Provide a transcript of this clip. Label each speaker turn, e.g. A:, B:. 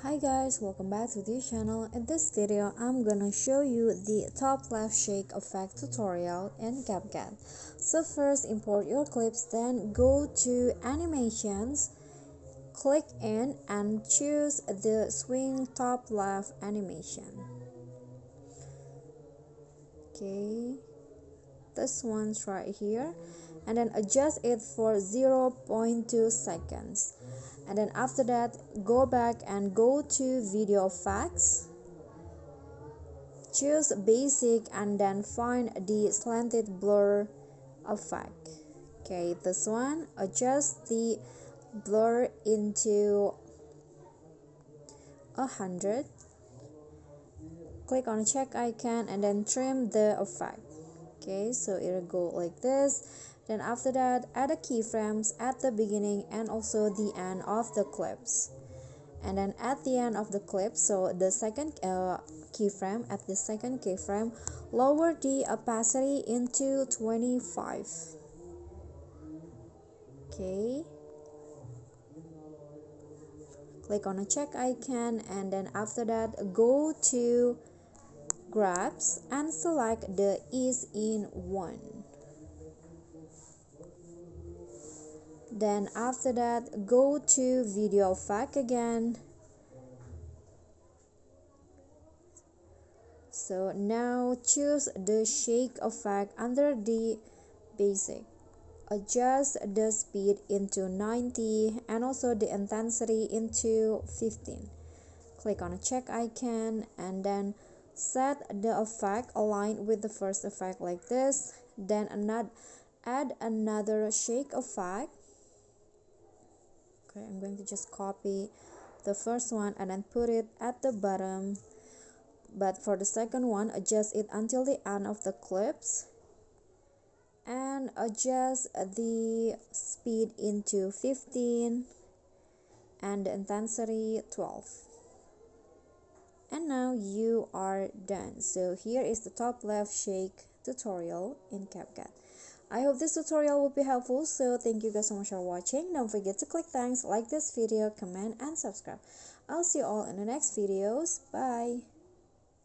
A: Hi guys, welcome back to this channel. In this video, I'm gonna show you the top left shake effect tutorial in CapCut. So first, import your clips, then go to animations, click in and choose the swing top left animation. Okay, this one's right here, and then adjust it for 0.2 seconds. And then after that, go back and go to video effects, choose basic, and then find the slanted blur effect. Okay, this one, adjust the blur into 100, click on check icon and then trim the effect. Okay, so it'll go like this. Then after that, add the keyframes at the beginning and also the end of the clips. And then at the end of the clip, so the second keyframe, at the second keyframe, lower the opacity into 25. Okay, click on a check icon and then after that go to grabs and select the ease in 1. Then after that, go to video effect again. So now choose the shake effect under the basic. Adjust the speed into 90 and also the intensity into 15. Click on a check icon and then set the effect aligned with the first effect like this. Then add another shake effect. Okay, I'm going to just copy the first one and then put it at the bottom. But for the second one, adjust it until the end of the clips and adjust the speed into 15 and the intensity 12. And now you are done. So here is the top left shake tutorial in CapCut. I hope this tutorial will be helpful, so thank you guys so much for watching. Don't forget to click thanks, like this video, comment and subscribe. I'll see you all in the next videos. Bye.